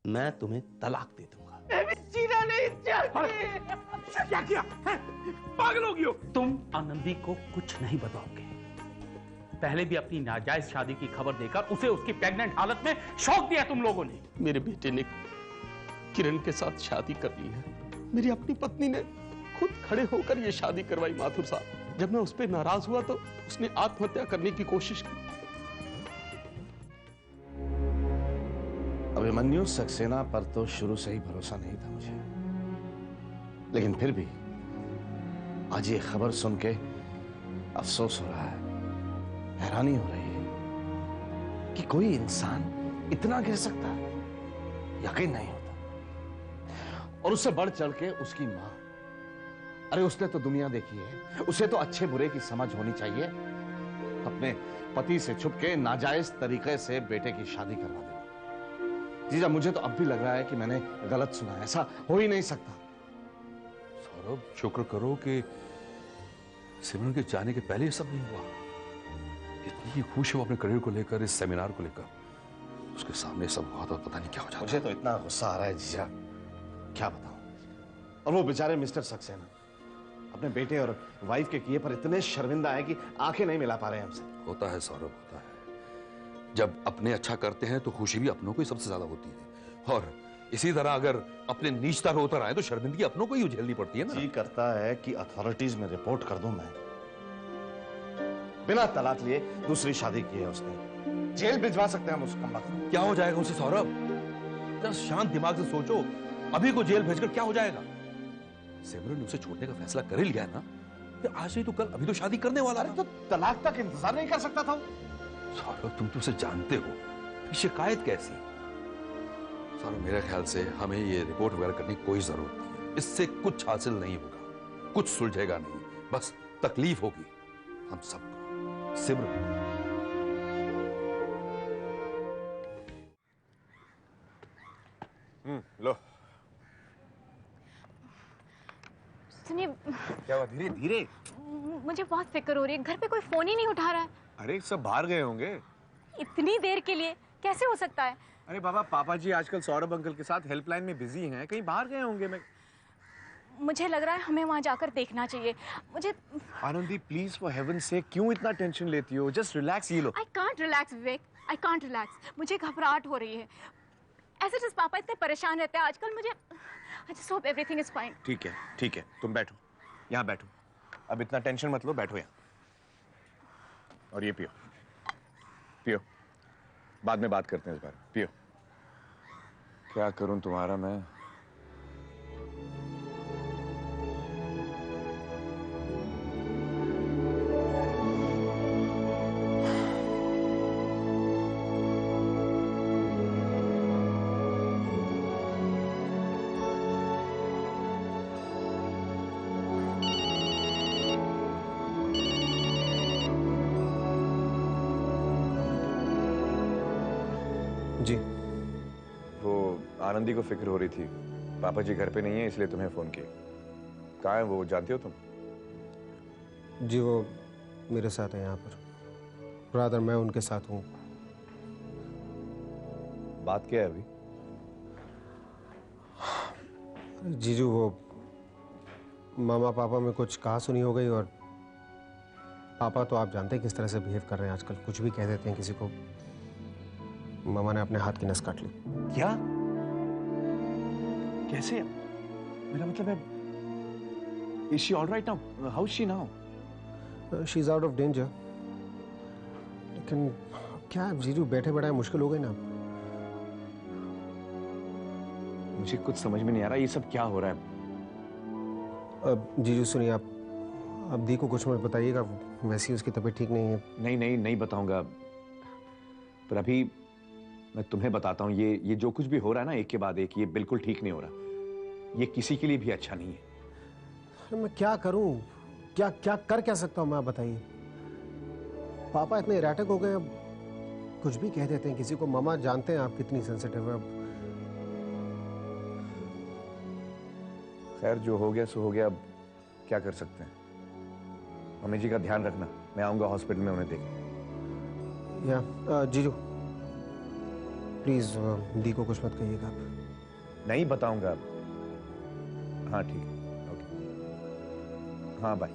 मैं तुम्हें तलाक दे दूंगा। जीना नहीं चाहिए। क्या किया है? पागल हो गई हो तुम आनंदी को कुछ नहीं बताओगे। पहले भी अपनी नाजायज शादी की खबर देकर उसे उसकी प्रेग्नेंट हालत में शौक दिया तुम लोगों ने। मेरे बेटे ने किरण के साथ शादी कर ली है। मेरी अपनी पत्नी ने खुद खड़े होकर यह शादी करवाई माथुर साहब। जब मैं उस पर नाराज हुआ तो उसने आत्महत्या करने की कोशिश की। अभिमन्यु सक्सेना पर तो शुरू से ही भरोसा नहीं था मुझे, लेकिन फिर भी आज ये खबर सुन के अफसोस हो रहा है, हैरानी हो रही है कि कोई इंसान इतना गिर सकता है। यकीन नहीं होता। और उससे बढ़ चढ़ के उसकी मां, अरे उसने तो दुनिया देखी है, उसे तो अच्छे बुरे की समझ होनी चाहिए। अपने पति से छुप के नाजायज तरीके से बेटे की शादी करवा देना। जीजा, मुझे तो अब भी लग रहा है कि मैंने गलत सुना है, ऐसा हो ही नहीं सकता। सौरभ, शुक्र करो कि सिमरन के जाने के पहले ये सब नहीं हुआ। इतनी खुश है वो अपने करियर को लेकर, इस सेमिनार को लेकर। उसके सामने सब हुआ तो पता नहीं क्या हो जाता। मुझे तो इतना गुस्सा आ रहा है जीजा, क्या बताऊं। और वो बेचारे मिस्टर सक्सेना अपने बेटे और वाइफ के किए पर इतने शर्मिंदा है कि आंखें नहीं मिला पा रहे हैं हमसे। होता है सौरभ, होता है। जब अपने अच्छा करते हैं तो खुशी भी अपनों को ही सबसे ज्यादा होती है। और इसी तरह अगर अपने नीचता पे उतर आए तो शर्मिंदगी अपनों को ही झेलनी पड़ती है ना। जी करता है कि अथॉरिटीज में रिपोर्ट कर दूं मैं। बिना तलाक लिए दूसरी शादी की है उसने। जेल भिजवा सकते हैं हम उस कमबख्त को। क्या हो जाएगा उसे सौरभ? जरा शांत दिमाग से सोचो। अभी को जेल भेजकर क्या हो जाएगा? सिमरन ने उसे छोड़ने का फैसला कर ही लिया है ना। कि आज नहीं तो कल, अभी तो शादी करने वाला है। तो तलाक तक इंतजार नहीं कर सकता था। सौरभ, तुम तो उसे जानते हो, शिकायत कैसी? सौरभ, मेरे ख्याल से हमें ये रिपोर्ट वगैरह करने की कोई जरूरत नहीं है। इससे कुछ हासिल नहीं होगा, कुछ सुलझेगा नहीं, बस तकलीफ होगी हम सबको, सिमरन को। लो। सुनिए, क्या हुआ? धीरे धीरे। मुझे बहुत फिक्र हो रही है। घर पे कोई फोन ही नहीं उठा रहा है। अरे सब बाहर गए होंगे। इतनी देर के लिए कैसे हो सकता है? अरे बाबा, पापा जी आजकल सौरभ अंकल के साथ हेल्पलाइन में बिजी हैं, कहीं बाहर गए होंगे। मैं मुझे लग रहा है हमें वहां जाकर देखना चाहिए। मुझे आनंदी, प्लीज फॉर हेवन से क्यों इतना टेंशन लेती हो? Just relax. ये लो। I can't relax Vivek, I can't relax. मुझे घबराहट हो रही है। ऐसे जैसे पापा इतने परेशान रहते हैं आजकल। मुझे I just hope everything is fine. ठीक है, ठीक है, तुम बैठो, यहाँ बैठो। अब इतना टेंशन मत लो, बैठो यहाँ। और ये पियो, पियो, बाद में बात करते हैं इस बारे में। पियो। क्या करूं तुम्हारा मैं? जी। वो आनंदी को फिक्र हो रही थी, पापा जी घर पे नहीं है इसलिए तुम्हें फोन किया। कहाँ है वो, जानते हो तुम? जी वो मेरे साथ है यहाँ पर। ब्रदर, मैं उनके साथ हूँ। बात क्या है अभी? जीजू, वो मामा पापा में कुछ कहा सुनी हो गई। और पापा तो आप जानते हैं किस तरह से बिहेव कर रहे हैं आजकल। कुछ भी कह देते हैं किसी को। मामा ने अपने हाथ की नस काट ली। क्या? कैसे? मेरा मतलब है, is she alright now? How is she now? She is out of danger. लेकिन क्या जीजू, बैठे बैठाए मुश्किल हो गई ना। मुझे कुछ समझ में नहीं आ रहा, ये सब क्या हो रहा है? अब जीजू सुनिए, आप अब दी को कुछ मत बताइएगा। वैसे ही उसकी तबीयत ठीक नहीं है। नहीं नहीं नहीं बताऊंगा, पर अभी मैं तुम्हें बताता हूँ, ये जो कुछ भी हो रहा है ना एक के बाद एक, ये बिल्कुल ठीक नहीं हो रहा। ये किसी के लिए भी अच्छा नहीं है। मैं क्या करूं? क्या क्या कर क्या सकता हूं मैं, आप बताइए। पापा इतने इराटिक हो गए, अब कुछ भी कह देते हैं किसी को। मामा जानते हैं आप कितनी सेंसिटिव है। अब खैर, जो हो गया सो हो गया, अब क्या कर सकते हैं। मम्मी जी का ध्यान रखना, मैं आऊंगा हॉस्पिटल में उन्हें देखने। या जीजू, प्लीज दी को कुछ मत कहिएगा आप। नहीं बताऊंगा अब। हाँ ठीक है, ओके, हाँ bye.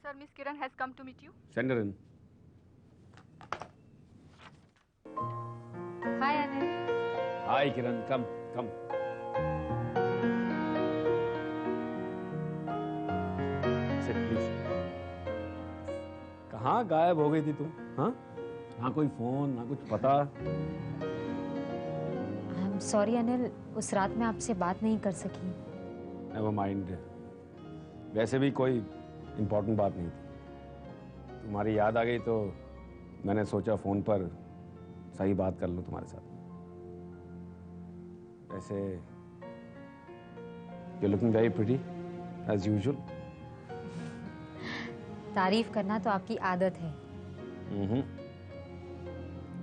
Sir, Miss Kiran has come to meet you. Send her in. Hi, Anil. Hi, Kiran. Come. Sit, please. कहाँ गायब हो गई थी तुम? हाँ? ना कोई फोन, ना कुछ पता। I'm sorry, अनिल, उस रात में आपसे बात नहीं कर सकी। Never mind. वैसे भी कोई इम्पोर्टेंट बात नहीं थी। तुम्हारी याद आ गई तो मैंने सोचा फोन पर सही बात कर लूं तुम्हारे साथ। वैसे you're looking very pretty as usual. तारीफ करना तो आपकी आदत है।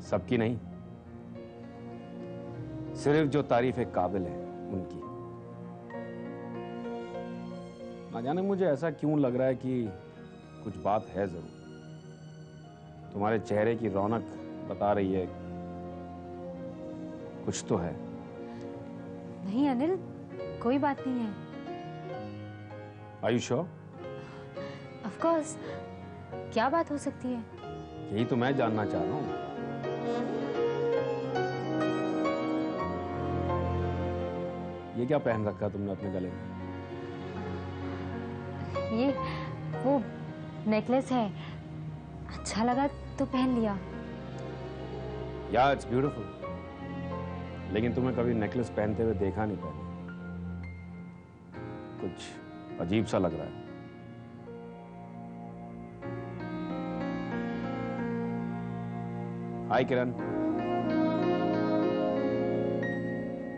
सबकी नहीं, सिर्फ जो तारीफ के काबिल है उनकी। ना जाने मुझे ऐसा क्यों लग रहा है कि कुछ बात है जरूर। तुम्हारे चेहरे की रौनक बता रही है कुछ तो है। नहीं अनिल, कोई बात नहीं है। Are you sure? Of course, क्या बात हो सकती है? यही तो मैं जानना चाह रहा हूँ। ये क्या पहन रखा तुमने अपने गले में? ये वो नेकलेस है, अच्छा लगा तो पहन लिया। या इट्स ब्यूटीफुल, लेकिन तुम्हें कभी नेकलेस पहनते हुए देखा नहीं पहले। कुछ अजीब सा लग रहा है। हाय किरण,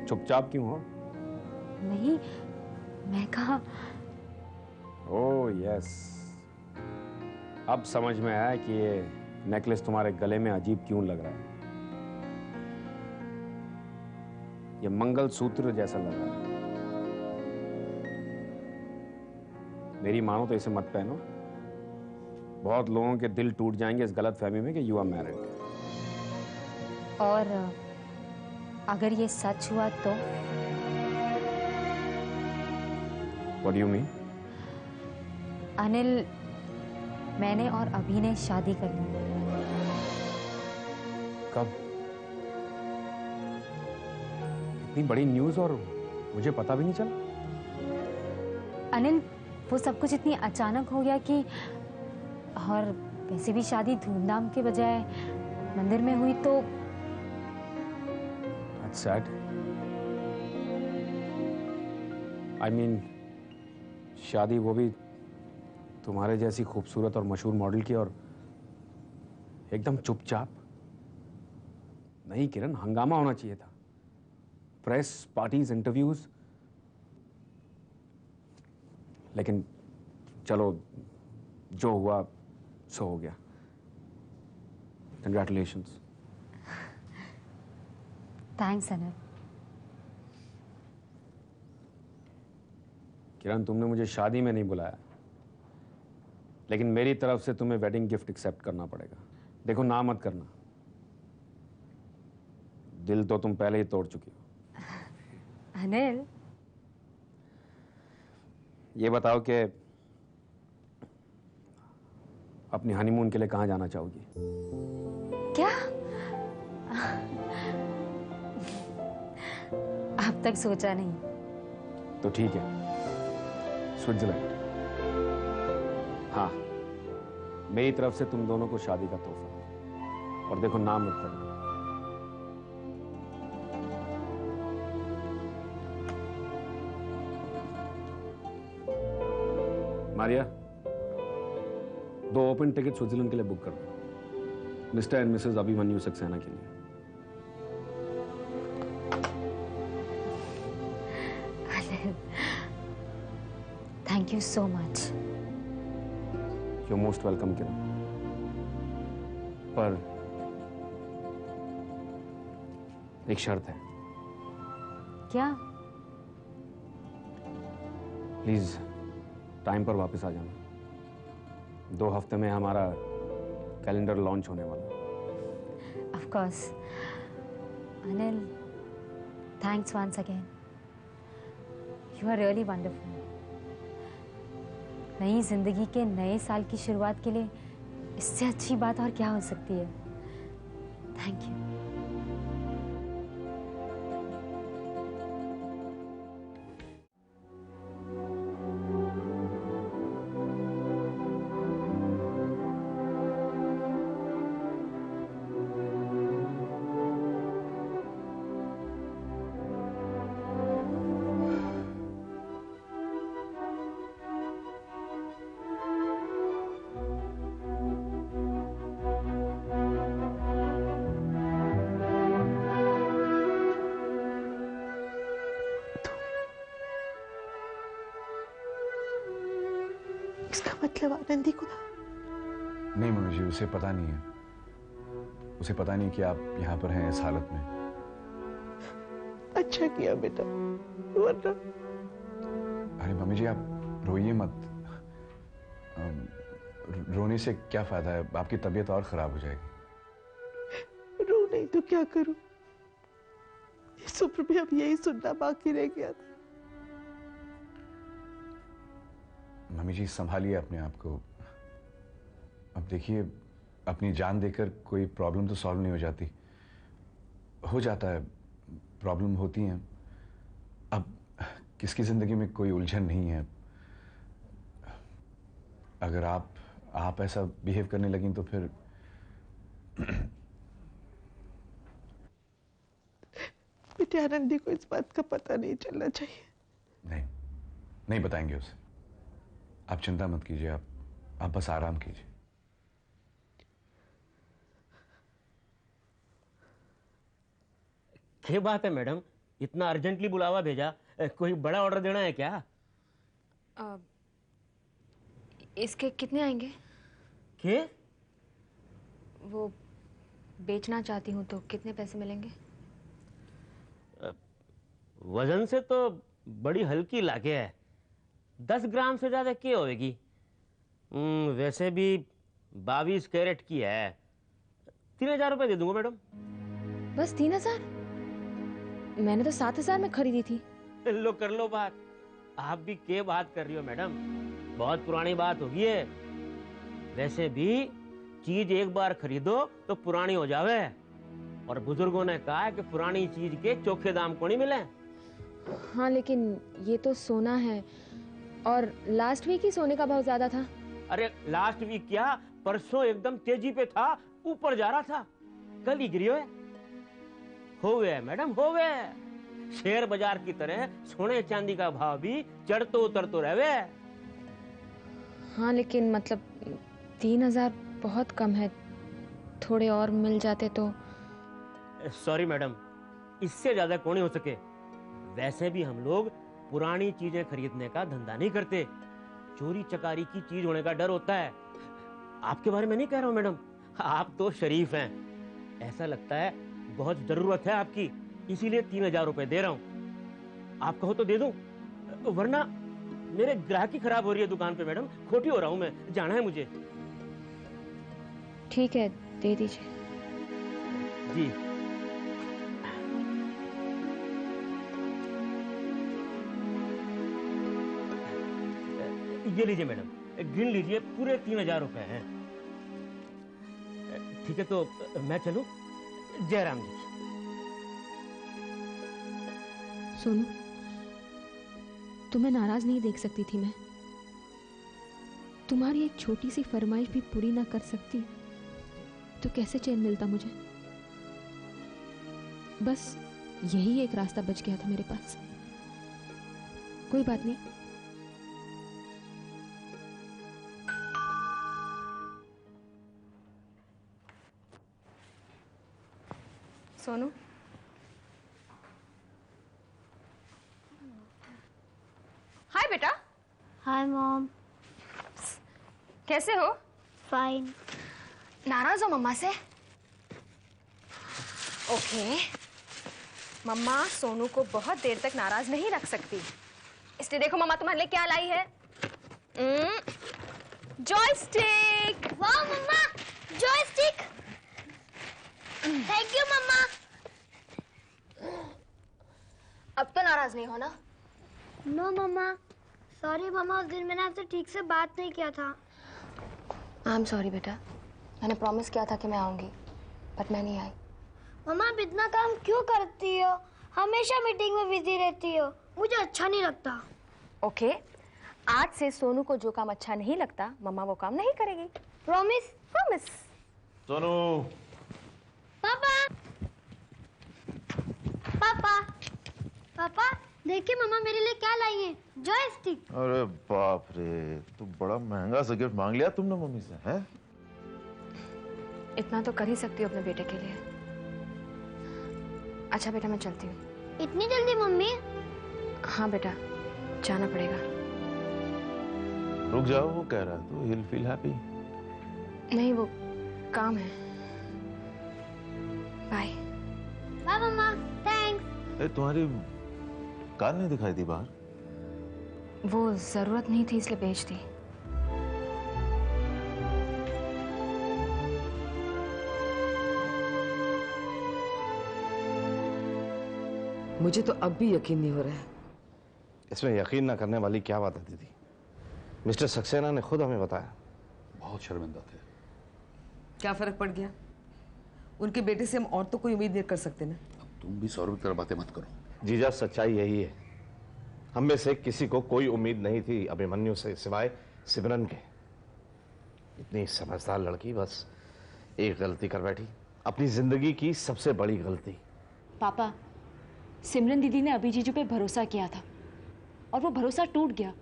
चुपचाप क्यों हो? नहीं, मैं कहा। ओह यस, अब समझ में आया कि ये नेकलेस तुम्हारे गले में अजीब क्यों लग रहा है। ये मंगलसूत्र जैसा लग रहा है। मेरी मानो तो इसे मत पहनो, बहुत लोगों के दिल टूट जाएंगे इस गलत फहमी में कि यू आर मैरिड। और अगर ये सच हुआ तो? What do you mean? Anil, मैंने और अभी ने शादी कर ली। कब? इतनी बड़ी न्यूज़ और मुझे पता भी नहीं चला। अनिल, वो सब कुछ इतनी अचानक हो गया कि, और वैसे भी शादी धूमधाम के बजाय मंदिर में हुई तो। That's sad. I mean, शादी वो भी तुम्हारे जैसी खूबसूरत और मशहूर मॉडल की, और एकदम चुपचाप। नहीं किरण, हंगामा होना चाहिए था। Press, parties, interviews. लेकिन चलो, जो हुआ सो हो गया। कंग्रेचुलेशंस। थैंक्स अनिल। किरण, तुमने मुझे शादी में नहीं बुलाया, लेकिन मेरी तरफ से तुम्हें वेडिंग गिफ्ट एक्सेप्ट करना पड़ेगा। देखो, ना मत करना, दिल तो तुम पहले ही तोड़ चुकी हो। अनिल, ये बताओ कि अपनी हनीमून के लिए कहाँ जाना चाहोगी? क्या? अब तक सोचा नहीं। तो ठीक है, स्विट्जरलैंड। हाँ, मेरी तरफ से तुम दोनों को शादी का तोहफा। और देखो, नाम मत करना। मारिया, 2 ओपन टिकट स्विट्जरलैंड के लिए बुक कर दो, mister and Mrs Abhimanyu Saxena के लिए। Thank you so much. You're most welcome, किरण। पर एक शर्त है। क्या? प्लीज टाइम पर वापस आ जाना। 2 हफ्ते में हमारा कैलेंडर लॉन्च होने वाला है। Of course Anil, thanks once again, you are really wonderful. नई जिंदगी के नए साल की शुरुआत के लिए इससे अच्छी बात और क्या हो सकती है। Thank you. इसका मतलब आनंदी को नहीं मम्मी जी, उसे पता नहीं है। उसे पता नहीं कि आप यहाँ पर हैं इस हालत में। अच्छा किया बेटा, वरना अरे मम्मी जी आप रोइए मत। रोने से क्या फायदा है, आपकी तबीयत और खराब हो जाएगी। रो नहीं तो क्या करूं, इस उम्र में अब यही सुनना बाकी रह गया था। मम्मी जी संभालिए अपने आप को। अब देखिए, अपनी जान देकर कोई प्रॉब्लम तो सॉल्व नहीं हो जाती। हो जाता है, प्रॉब्लम होती हैं। अब किसकी जिंदगी में कोई उलझन नहीं है। अगर आप ऐसा बिहेव करने लगीं तो फिर बेटे आनंदी को इस बात का पता नहीं चलना चाहिए। नहीं बताएंगे उसे। आप चिंता मत कीजिए, आप बस आराम कीजिए। क्या बात है मैडम, इतना अर्जेंटली बुलावा भेजा? कोई बड़ा ऑर्डर देना है क्या? इसके कितने आएंगे? के? वो बेचना चाहती हूँ तो कितने पैसे मिलेंगे? वजन से तो बड़ी हल्की लागे है, 10 ग्राम से ज्यादा क्या होगी? वैसे भी 22 कैरेट की है। 3000 रुपए दे दूंगा मैडम। बस 3000? मैंने तो 7000 में खरीदी थी। लो कर लो बात। आप भी क्या बात कर रही हो मैडम, बहुत पुरानी बात होगी है। वैसे भी चीज एक बार खरीदो तो पुरानी हो जावे, और बुजुर्गों ने कहा है कि पुरानी चीज के चोखे दाम को नहीं मिले। हाँ लेकिन ये तो सोना है, और लास्ट वीक ही सोने का भाव ज्यादा था। अरे लास्ट वीक क्या, परसों एकदम तेजी पे था, ऊपर जा रहा था। कल ही गिरी हो गया मैडम, हो गया। शेयर बाजार की तरह सोने चांदी का भाव भी चढ़तो उतरतो रहे। हाँ लेकिन मतलब 3000 बहुत कम है, थोड़े और मिल जाते तो। सॉरी मैडम, इससे ज्यादा कौन हो सके। वैसे भी हम लोग पुरानी चीजें खरीदने का धंधा नहीं करते, चोरी चकारी की चीज होने का डर होता है। आपके बारे में नहीं कह रहा हूं मैडम, आप तो शरीफ हैं। ऐसा लगता है बहुत जरूरत है आपकी, इसीलिए 3000 रुपए दे रहा हूं। आप कहो तो दे दूं, वरना मेरे ग्राहकी खराब हो रही है दुकान पे मैडम, खोटी हो रहा हूं मैं, जाना है मुझे। ठीक है, दे दीजिए। जी ये लीजिए मैडम, गिन लीजिए, पूरे 3000 रुपए हैं। ठीक है तो मैं चलूं? जयराम जी। सोनू, तुम्हें नाराज नहीं देख सकती थी मैं। तुम्हारी एक छोटी सी फरमाइश भी पूरी ना कर सकती तो कैसे चैन मिलता मुझे। बस यही एक रास्ता बच गया था मेरे पास। कोई बात नहीं। सोनू, हाय बेटा। Hi mom. कैसे हो? फाइन। नाराज हो मम्मा से? ओके, मम्मा सोनू को बहुत देर तक नाराज नहीं रख सकती, इसलिए देखो मम्मा तुम्हारे लिए क्या लाई है। जॉयस्टिक। वाह मम्मा, जॉयस्टिक। थैंक यू मम्मा। अब तो नाराज नहीं हो ना? नो मम्मा, सॉरी मम्मा, उस दिन मैंने आपसे ठीक से बात नहीं किया था। आई एम सॉरी बेटा, मैंने प्रॉमिस किया था कि मैं आऊंगी, बट मैं नहीं आई। मम्मा आप इतना काम क्यों करती हो? हमेशा मीटिंग में बिजी रहती हो, मुझे अच्छा नहीं लगता। ओके, आज से सोनू को जो काम अच्छा नहीं लगता मम्मा वो काम नहीं करेगी। प्रॉमिस? प्रॉमिस। सोनू। पापा, पापा, पापा देखिए मम्मा मेरे लिए क्या लाई है, जॉयस्टिक। अरे बाप रे, तू बड़ा महंगा सा गिफ्ट मांग लिया तुमने मम्मी से, हैं? इतना तो कर ही सकती हो अपने बेटे के लिए। अच्छा बेटा मैं चलती हूँ। इतनी जल्दी मम्मी? हाँ बेटा, जाना पड़ेगा। रुक जाओ, वो कह रहा है तो he'll feel happy। नहीं वो काम है। बाय। बाय मम्मा, थैंक्स। तुम्हारी कार नहीं दिखाई दी बाहर? वो जरूरत नहीं थी इसलिए बेच दी। मुझे तो अब भी यकीन नहीं हो रहा है। इसमें यकीन ना करने वाली क्या बात है दीदी? मिस्टर सक्सेना ने खुद हमें बताया। बहुत शर्मिंदा थे। क्या फर्क पड़ गया? उनके बेटे से हम और तो कोई उम्मीद नहीं कर सकते ना। अब तुम भी सौरभ की तरह बातें मत करो। जीजा सच्चाई यही है, हम में से किसी को कोई उम्मीद नहीं थी अभिमन्यु से सिवाय सिमरन के। इतनी समझदार लड़की बस एक गलती कर बैठी, अपनी जिंदगी की सबसे बड़ी गलती। पापा, सिमरन दीदी ने अभी जीजू पे भरोसा किया था और वो भरोसा टूट गया,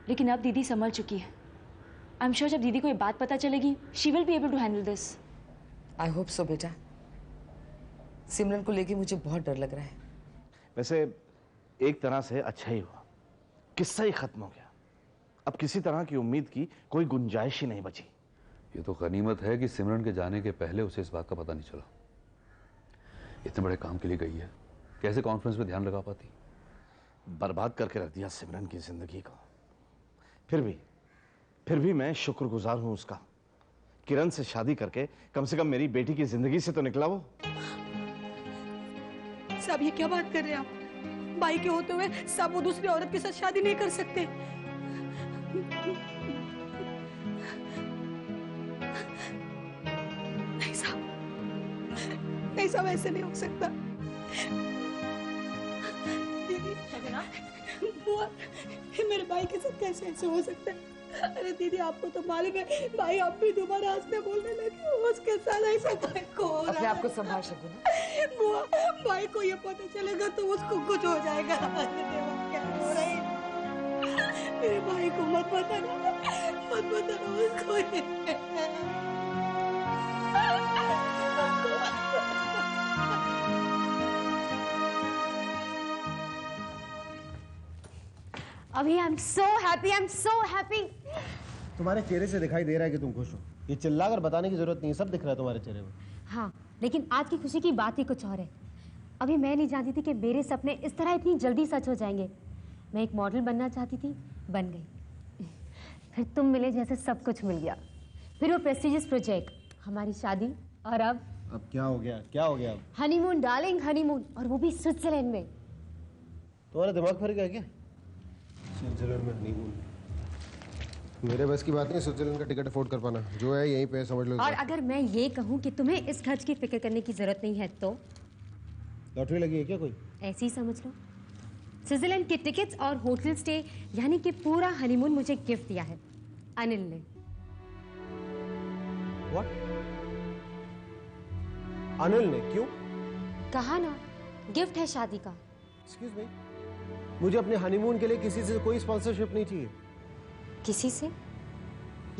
लेकिन अब दीदी संभल चुकी है। आई एम श्योर जब दीदी को ये बात पता चलेगी, she will be able to handle this. I hope so बेटा। सिमरन को लेके मुझे बहुत डर लग रहा है। वैसे एक तरह से अच्छा ही हुआ, किस्सा ही खत्म हो गया। अब किसी तरह की उम्मीद की कोई गुंजाइश ही नहीं बची। ये तो गनीमत है कि सिमरन के जाने के पहले उसे इस बात का पता नहीं चला। इतने बड़े काम के लिए गई है, कैसे कॉन्फ्रेंस में ध्यान लगा पाती? बर्बाद करके रख दिया सिमरन की जिंदगी को। फिर भी मैं शुक्रगुजार हूं उसका। किरण से शादी करके कम से कम मेरी बेटी की जिंदगी से तो निकला वो। साहब ये क्या बात कर रहे हैं आप? भाई के होते हुए साहब वो दूसरी औरत के साथ शादी नहीं कर सकते। नहीं साहब, नहीं साहब ऐसे नहीं हो सकता। दीदी, बुआ, मेरे भाई के साथ कैसे ऐसे हो सकता है? अरे दीदी आपको तो मालूम है, भाई आप भी दोबारा हंसने बोलने लगे, उसके साथ ऐसा भाई को हो रहा है। अपने आप को संभाल सको ना। बुआ, भाई को ये पता चलेगा तो उसको कुछ हो जाएगा। क्या हो रहा है? मेरे भाई को मत बताना, मत बताना उसको। अभी I am so happy, I am so happy. तुम्हारे चेहरे से दिखाई दे रहा है कि तुम खुश हो। ये चिल्लाकर बताने की जरूरत नहीं, सब दिख रहा है तुम्हारे चेहरे में। हाँ, लेकिन आज की खुशी की बात ही कुछ और है। अभी मैं नहीं जानती थी कि मेरे सपने इस तरह इतनी जल्दी सच हो जाएंगे। मैं एक मॉडल बनना चाहती थी, बन गई। फिर तुम मिले, जैसे सब कुछ मिल गया। फिर वो प्रेस्टिजियस प्रोजेक्ट, हमारी शादी, और अब क्या हो गया? क्या हो गया अब? हनीमून डार्लिंग, हनीमून, और वो भी स्विट्जरलैंड में। तुम्हारा दिमाग फिर गया क्या? स्विट्जरलैंड में हनीमून? मेरे बस की बात नहीं स्विट्जरलैंड का टिकट अफोर्ड कर पाना। जो है यहीं पे समझ लो। और अगर मैं ये कहूँ कि तुम्हें इस खर्च की फिक्र करने की जरूरत नहीं है तो? लॉटरी लगी है क्या कोई? ऐसे ही समझ लो। स्विट्जरलैंड के टिकट्स और होटल स्टे यानी कि पूरा हनीमून मुझे गिफ्ट दिया है अनिल ने। What? अनिल ने? क्यों? कहा ना, गिफ्ट है शादी का। Excuse me? मुझे अपने हनीमून के लिए किसी से कोई स्पॉन्सरशिप नहीं चाहिए। किसी से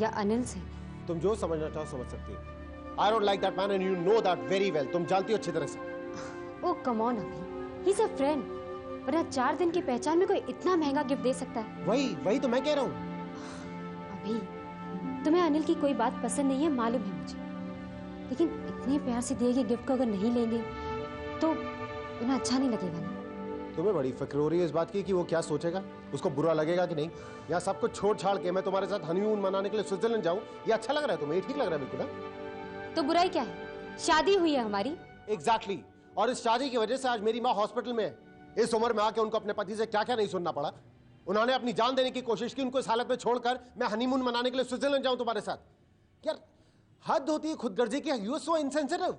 या अनिल से? तुम जो समझना चाहो समझ सकती हो। I don't like that man and you know that very well. तुम जानती हो अच्छी तरह से। Oh come on अभी, he's a friend। वरना 4 दिन की पहचान में कोई इतना महंगा गिफ्ट दे सकता है? वही तो मैं कह रहा हूँ। अभी तुम्हें अनिल की कोई बात पसंद नहीं है, मालूम है मुझे, लेकिन इतने प्यार से दिए गए गिफ्ट को अगर नहीं लेंगे तो उन्हें अच्छा नहीं लगेगा ना। तुम्हें बड़ी फिक्र हो रही है इस बात की कि वो क्या सोचेगा? उसको बुरा लगेगा कि नहीं? यहाँ सब कुछ छोड़ छाड़ के मैं तुम्हारे साथ हनीमून मनाने के लिए स्विट्जरलैंड जाऊं, ये अच्छा लग रहा है तुम्हें? ठीक लग रहा है बिल्कुल? ना तो बुराई क्या है? शादी हुई है हमारी। एग्जैक्टली। और इस शादी की वजह से आज मेरी माँ हॉस्पिटल में है। इस उम्र में आके उनको अपने पति से क्या क्या नहीं सुनना पड़ा। उन्होंने अपनी जान देने की कोशिश की, उनको इस हालत में छोड़कर मैं हनीमून मनाने के लिए स्विट्जरलैंड जाऊं तुम्हारे साथ। यार हद होती है खुदगर्जी की। You are so insensitive.